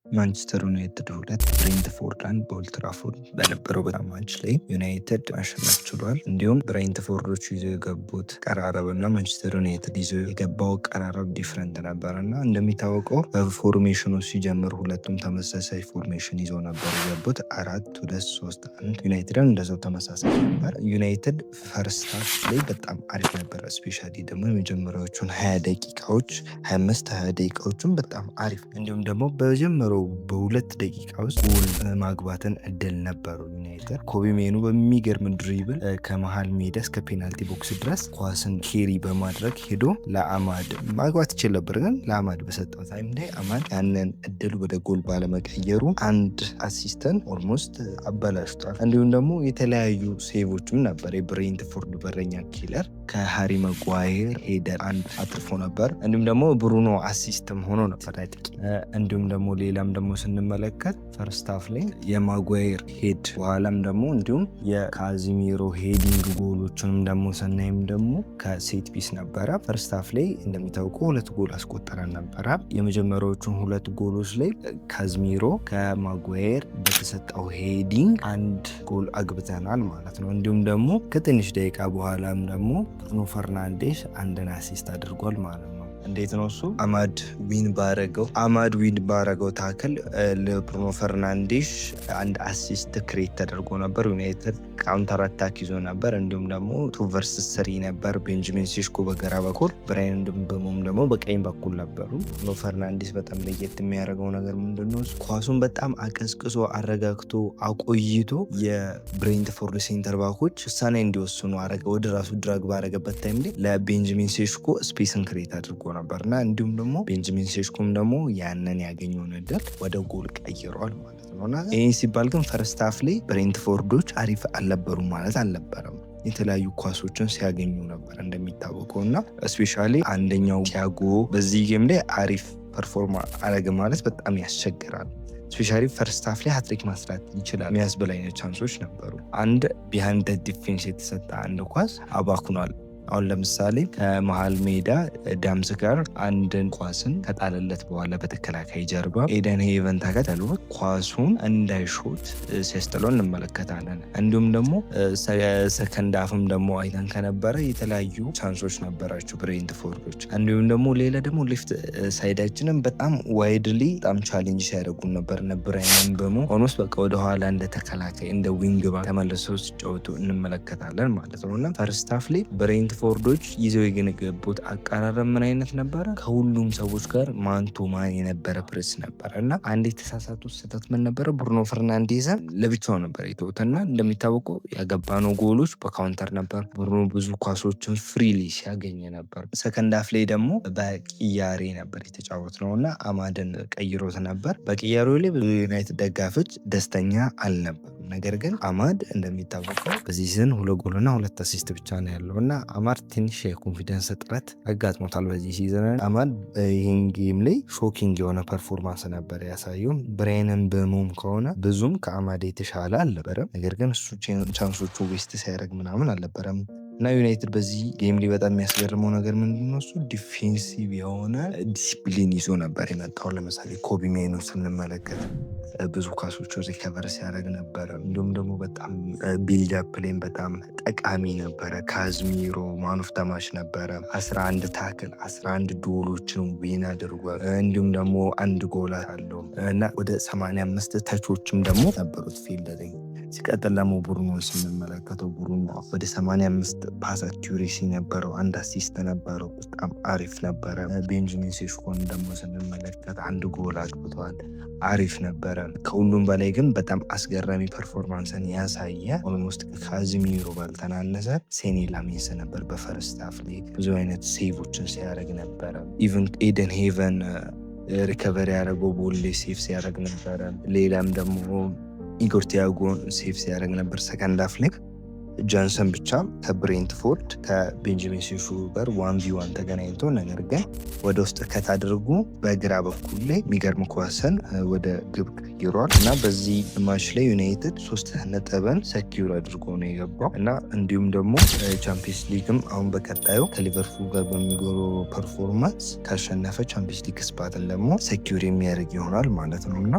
ማንቸስተር ዩናይትድ 2 ብሬንትፎርድ 1 በኦልድ ትራፎርድ በነበረው ማች ላይ ዩናይትድ ማሸነፍ ችሏል። እንዲሁም ብሬንትፎርዶቹ ይዘው የገቡት ቀራረብና ማንቸስተር ዩናይትድ ይዘው የገባው ቀራረብ ዲፍረንት ነበር እና እንደሚታወቀው በፎርሜሽኑ ሲጀምሩ ሁለቱም ተመሳሳይ ፎርሜሽን ይዘው ነበር የገቡት 4-2-3-1። ዩናይትድም እንደዛው ተመሳሳይ ነበር። ዩናይትድ ፈርስት ሃፍ ላይ በጣም አሪፍ ነበር። ስፔሻሊ ደግሞ የመጀመሪያዎቹን 20 ደቂቃዎች 25-20 ደቂቃዎቹን በጣም አሪፍ እንዲሁም ደግሞ በጀመረው በሁለት ደቂቃ ውስጥ ጎል ማግባትን እድል ነበሩ። ዩናይትድ ኮቢ ሜኑ በሚገርም ድሪብል ከመሃል ሜዳ እስከ ፔናልቲ ቦክስ ድረስ ኳስን ኬሪ በማድረግ ሄዶ ለአማድ ማግባት ይችል ነበር፣ ግን ለአማድ በሰጠው ታይም ላይ አማድ ያንን እድል ወደ ጎል ባለመቀየሩ አንድ አሲስተንት ኦልሞስት አበላሽቷል። እንዲሁም ደግሞ የተለያዩ ሴቮችም ነበር። የብሬንትፎርድ በረኛ ኪለር ከሃሪ መጓየር ሄደር አንድ አትርፎ ነበር። እንዲሁም ደግሞ ብሩኖ አሲስትም ሆኖ ነበር። እንዲሁም ደግሞ ሌላም ደግሞ ስንመለከት ፈርስት ሃፍ ላይ የማጓየር ሄድ በኋላም ደግሞ እንዲሁም የካዚሚሮ ሄዲንግ ጎሎችንም ደግሞ ስናይም ደግሞ ከሴት ፒስ ነበረ። ፈርስት ሃፍ ላይ እንደሚታወቀው 2 ጎል አስቆጠረን ነበረ። የመጀመሪያዎቹን 2 ጎሎች ላይ ካዝሚሮ ከማጓየር በተሰጠው ሄዲንግ 1 ጎል አግብተናል ማለት ነው። እንዲሁም ደግሞ ከትንሽ ደቂቃ በኋላም ደግሞ ብሩኖ ፈርናንዴስ አንድን አሲስት አድርጓል ማለት ነው። እንዴት ነው እሱ? አማድ ዊን ባረገው ታክል ለብሩኖ ፈርናንዴስ አንድ አሲስት ክሬት ተደርጎ ነበር። ዩናይትድ ካውንተር አታክ ይዞ ነበር። እንዲሁም ደግሞ 2 versus 3 ነበር። ቤንጃሚን ሴስኮ በግራ በኩል ብራያን ምቤሞም ደግሞ በቀኝ በኩል ነበሩ። ብሩኖ ፈርናንዴስ በጣም ለየት የሚያደርገው ነገር ምንድነው? ኳሱን በጣም አቀዝቅዞ አረጋግቶ አቆይቶ የብሬንትፎርድ ሴንተር ባኮች ውሳኔ እንዲወስኑ አረገ። ወደ ራሱ ድራግ ባረገበት ታይም ላይ ለቤንጃሚን ሴስኮ ስፔስን ክሬት አድርጎ ነበርና እንዲሁም ደግሞ ቤንጃሚን ሴስኮም ደግሞ ያንን ያገኘውን እድል ወደ ጎል ቀይሯል ማለት ነው። እና ይህ ሲባል ግን ፈርስት ሃፍ ላይ ብሬንትፎርዶች አሪፍ አልነበሩም ማለት አልነበረም። የተለያዩ ኳሶችን ሲያገኙ ነበር እንደሚታወቀው እና ስፔሻሊ አንደኛው ቲያጎ በዚህ ጌም ላይ አሪፍ ፐርፎርማ አረገ ማለት በጣም ያስቸግራል። ስፔሻሊ ፈርስት ሃፍ ላይ ሃትሪክ ማስራት ይችላል የሚያስብል አይነት ቻንሶች ነበሩ። አንድ ቢሃይንድ ዲፌንስ የተሰጠ አንድ ኳስ አባኩኗል። አሁን ለምሳሌ ከመሃል ሜዳ ዳምስ ጋር አንድን ኳስን ከጣለለት በኋላ በተከላካይ ጀርባ ኤደን ሄቨን ተከተሎ ኳሱን እንዳይሾት ሲያስጥለው እንመለከታለን። እንዲሁም ደግሞ ሰከንድ ሃፍም ደግሞ አይተን ከነበረ የተለያዩ ቻንሶች ነበራቸው ብሬንትፎርዶች። እንዲሁም ደግሞ ሌላ ደግሞ ሌፍት ሳይዳችንም በጣም ዋይድሊ በጣም ቻሌንጅ ሲያደርጉ ነበር። ብራያን ምቤሞ ኦልሞስት በቃ ወደኋላ እንደ ተከላካይ እንደ ዊንግ ባክ ተመልሰው ሲጫወቱ እንመለከታለን ማለት ነው። እና ፈርስት ሃፍ ላይ ብሬንትፎርዶች ይዘው የገነቡት አቀራረብ ምን አይነት ነበረ? ከሁሉም ሰዎች ጋር ማንቶ ማን የነበረ ፕሬስ ነበረ እና አንድ የተሳሳቱት ስህተት ምን ነበረ? ብሩኖ ፈርናንዴዝን ለብቻው ነበር የተውትና እንደሚታወቀው ያገባነው ጎሎች በካውንተር ነበር። ብሩኖ ብዙ ኳሶችን ፍሪሊ ሲያገኝ ነበር። ሰከንድ ሃፍ ላይ ደግሞ በቅያሬ ነበር የተጫወት ነው እና አማድን ቀይሮት ነበር። በቅያሬው ላይ ብዙ ዩናይትድ ደጋፊዎች ደስተኛ አልነበሩ። ነገር ግን አማድ እንደሚታወቀው በዚህ ሲዝን 2 ጎልና 2 አሲስት ብቻ ነው ያለው እና አማድ ትንሽ የኮንፊደንስ እጥረት አጋጥሞታል በዚህ ሲዝን። አማድ ይህን ጌም ላይ ሾኪንግ የሆነ ፐርፎርማንስ ነበር ያሳየው። ብራያን ምቤሞም ከሆነ ብዙም ከአማድ የተሻለ አልነበረም። ነገር ግን እሱ ቻንሶቹ ዌስት ሲያደርግ ምናምን አልነበረም እና ዩናይትድ በዚህ ጌም ላይ በጣም የሚያስገርመው ነገር ምንድነው? እሱ ዲፌንሲቭ የሆነ ዲሲፕሊን ይዞ ነበር የመጣው። ለምሳሌ ኮቢ ሜኑ ስንመለከት ብዙ ኳሶች ሪከቨር ሲያደርግ ነበረ። እንዲሁም ደግሞ በጣም ቢልዳፕ ላይም በጣም ጠቃሚ ነበረ። ካዝሚሮ ማን ኦፍ ዘ ማች ነበረ። 11 ታክል 11 ዶሎችን ዊን አድርጓል። እንዲሁም ደግሞ 1 ጎል አለው እና ወደ 85 ተቾችም ደግሞ ነበሩት ፊልድ ላይ። ሲቀጥል ደግሞ ብሩኖን ስንመለከተው ብሩኖ ወደ 85 ፓስ አኪዩሬሲ ነበረው፣ 1 አሲስት ነበረው፣ በጣም አሪፍ ነበረ። ቤንጃሚን ሴስኮን ደግሞ ስንመለከት 1 ጎል አግብቷል፣ አሪፍ ነበረ። ከሁሉም በላይ ግን በጣም አስገራሚ ፐርፎርማንስን ያሳየ ኦልሞስት ከካዝሚሮ ባልተናነሰ ሴኒ ላሜንስ ነበር። በፈርስት ሃፍ ላይ ብዙ አይነት ሴቮችን ሲያደርግ ነበረ። ኢቨን ኤደን ሄቨን ሪከቨሪ ያደረገው ቦል ላይ ሴፍ ሲያደርግ ነበረ። ሌላም ደግሞ ኢጎር ቲያጎ ሴፍ ሲያደርግ ነበር ሰከንድ ሃፍ ላይ ጃንሰን ብቻ ከብሬንትፎርድ ከቤንጃሚን ሴስኮ ጋር 1v1 ተገናኝቶ ነገር ግን ወደ ውስጥ ከታደርጉ በግራ በኩል ላይ የሚገርም ኳስን ወደ ግብ ቀይሯል እና በዚህ ማች ላይ ዩናይትድ 3 ነጥብን ሰኪዩር አድርጎ ነው የገባው እና እንዲሁም ደግሞ ቻምፒየንስ ሊግም አሁን በቀጣዩ ከሊቨርፑል ጋር በሚኖረው ፐርፎርማንስ ካሸነፈ ቻምፒየንስ ሊግ ስፓትን ደግሞ ሰኪዩር የሚያደርግ ይሆናል ማለት ነው እና